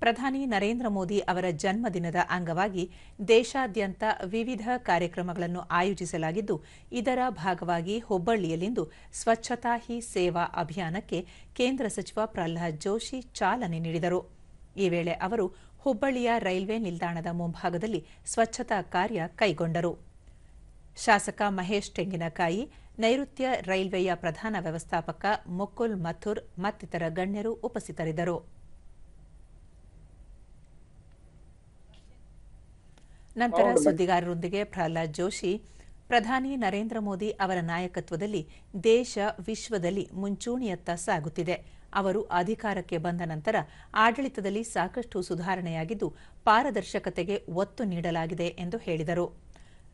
ಪ್ರಧಾನಿ ನರೇಂದ್ರ ಮೋದಿ ಅವರ ಜನ್ಮದಿನದ ಅಂಗವಾಗಿ ದೇಶಾದ್ಯಂತ ವಿವಿಧ ಕಾರ್ಯಕ್ರಮಗಳನ್ನು ಆಯೋಜಿಸಲಾಗಿದ್ದು, ಇದರ ಭಾಗವಾಗಿ ಹುಬ್ಬಳ್ಳಿಯಲ್ಲಿಂದು ಸ್ವಚ್ಛತಾ ಹಿ ಸೇವಾ ಅಭಿಯಾನಕ್ಕೆ ಕೇಂದ್ರ ಸಚಿವ ಪ್ರಹ್ಲಾದ್ ಜೋಶಿ ಚಾಲನೆ ನೀಡಿದರು. ಈ ವೇಳೆ ಅವರು ಹುಬ್ಬಳ್ಳಿಯ ರೈಲ್ವೆ ನಿಲ್ದಾಣದ ಮುಂಭಾಗದಲ್ಲಿ ಸ್ವಚ್ಛತಾ ಕಾರ್ಯ ಕೈಗೊಂಡರು. ಶಾಸಕ ಮಹೇಶ್ ತೆಂಗಿನಕಾಯಿ, ನೈಋತ್ಯ ರೈಲ್ವೆಯ ಪ್ರಧಾನ ವ್ಯವಸ್ಥಾಪಕ ಮುಕುಲ್ ಮಥುರ್ ಮತ್ತಿತರ ಗಣ್ಯರು ಉಪಸ್ಥಿತರಿದ್ದರು. ನಂತರ ಸುದ್ದಿಗಾರರೊಂದಿಗೆ ಪ್ರಹ್ಲಾದ್ ಜೋಶಿ, ಪ್ರಧಾನಿ ನರೇಂದ್ರ ಮೋದಿ ಅವರ ನಾಯಕತ್ವದಲ್ಲಿ ದೇಶ ವಿಶ್ವದಲ್ಲಿ ಮುಂಚೂಣಿಯತ್ತ ಸಾಗುತ್ತಿದೆ. ಅವರು ಅಧಿಕಾರಕ್ಕೆ ಬಂದ ನಂತರ ಆಡಳಿತದಲ್ಲಿ ಸಾಕಷ್ಟು ಸುಧಾರಣೆಯಾಗಿದ್ದು, ಪಾರದರ್ಶಕತೆಗೆ ಒತ್ತು ನೀಡಲಾಗಿದೆ ಎಂದು ಹೇಳಿದರು.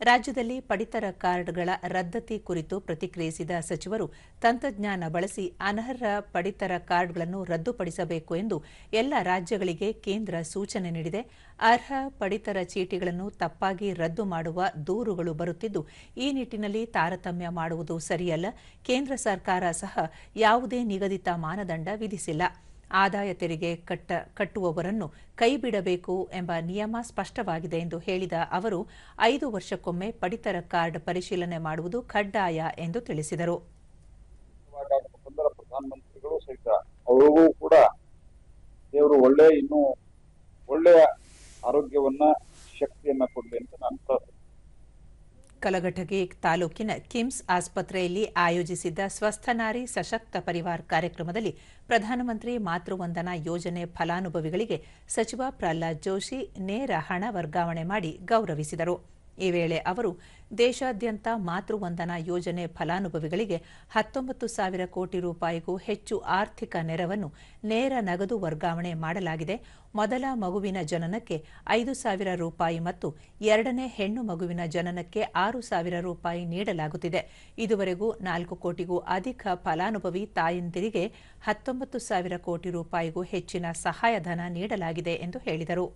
ರಾಜ್ಯದಲ್ಲಿ ಪಡಿತರ ಕಾರ್ಡ್ಗಳ ರದ್ದತಿ ಕುರಿತು ಪ್ರತಿಕ್ರಿಯಿಸಿದ ಸಚಿವರು, ತಂತ್ರಜ್ಞಾನ ಬಳಸಿ ಅನರ್ಹ ಪಡಿತರ ಕಾರ್ಡ್ಗಳನ್ನು ರದ್ದುಪಡಿಸಬೇಕು ಎಂದು ಎಲ್ಲ ರಾಜ್ಯಗಳಿಗೆ ಕೇಂದ್ರ ಸೂಚನೆ ನೀಡಿದೆ. ಅರ್ಹ ಪಡಿತರ ಚೀಟಿಗಳನ್ನು ತಪ್ಪಾಗಿ ರದ್ದು ಮಾಡುವ ದೂರುಗಳು ಬರುತ್ತಿದ್ದು, ಈ ನಿಟ್ಟಿನಲ್ಲಿ ತಾರತಮ್ಯ ಮಾಡುವುದು ಸರಿಯಲ್ಲ. ಕೇಂದ್ರ ಸರ್ಕಾರ ಸಹ ಯಾವುದೇ ನಿಗದಿತ ಮಾನದಂಡ ವಿಧಿಸಿಲ್ಲ. ಆದಾಯ ತೆರಿಗೆ ಕಟ್ಟುವವರನ್ನು ಕೈಬಿಡಬೇಕು ಎಂಬ ನಿಯಮ ಸ್ಪಷ್ಟವಾಗಿದೆ ಎಂದು ಹೇಳಿದ ಅವರು, 5 ವರ್ಷಕ್ಕೊಮ್ಮೆ ಪಡಿತರ ಕಾರ್ಡ್ ಪರಿಶೀಲನೆ ಮಾಡುವುದು ಕಡ್ಡಾಯ ಎಂದು ತಿಳಿಸಿದರು. ಪ್ರಧಾನಮಂತ್ರಿಗಳು ಸಹಿತ ಅವರಿಗೂ ಕೂಡ ದೇವರು ಒಳ್ಳೆಯ ಆರೋಗ್ಯವನ್ನ ಶಕ್ತಿಯನ್ನ ಕೊಡಲಿ ಅಂತ ನಾನು ಪ್ರಾರ್ಥನೆ. ಕಲಘಟಗಿ ತಾಲೂಕಿನ ಕಿಮ್ಸ್ ಆಸ್ಪತ್ರೆಯಲ್ಲಿ ಆಯೋಜಿಸಿದ್ದ ಸ್ವಸ್ಥ ನಾರಿ ಸಶಕ್ತ ಪರಿವಾರ್ ಕಾರ್ಯಕ್ರಮದಲ್ಲಿ ಪ್ರಧಾನಮಂತ್ರಿ ಮಾತೃವಂದನಾ ಯೋಜನೆ ಫಲಾನುಭವಿಗಳಿಗೆ ಸಚಿವ ಪ್ರಹ್ಲಾದ್ ಜೋಶಿ ನೇರ ಹಣ ವರ್ಗಾವಣೆ ಮಾಡಿ ಗೌರವಿಸಿದರು. ಈ ವೇಳೆ ಅವರು, ದೇಶಾದ್ಯಂತ ಮಾತೃವಂದನಾ ಯೋಜನೆ ಫಲಾನುಭವಿಗಳಿಗೆ 19,000 ಕೋಟಿ ರೂಪಾಯಿಗೂ ಹೆಚ್ಚು ಆರ್ಥಿಕ ನೆರವನ್ನು ನೇರ ನಗದು ವರ್ಗಾವಣೆ ಮಾಡಲಾಗಿದೆ. ಮೊದಲ ಮಗುವಿನ ಜನನಕ್ಕೆ 5,000 ರೂಪಾಯಿ ಮತ್ತು ಎರಡನೇ ಹೆಣ್ಣು ಮಗುವಿನ ಜನನಕ್ಕೆ 6,000 ರೂಪಾಯಿ ನೀಡಲಾಗುತ್ತಿದೆ. ಇದುವರೆಗೂ 4 ಕೋಟಿಗೂ ಅಧಿಕ ಫಲಾನುಭವಿ ತಾಯಂದಿರಿಗೆ 19,000 ಕೋಟಿ ರೂಪಾಯಿಗೂ ಹೆಚ್ಚಿನ ಸಹಾಯಧನ ನೀಡಲಾಗಿದೆ ಎಂದು ಹೇಳಿದರು.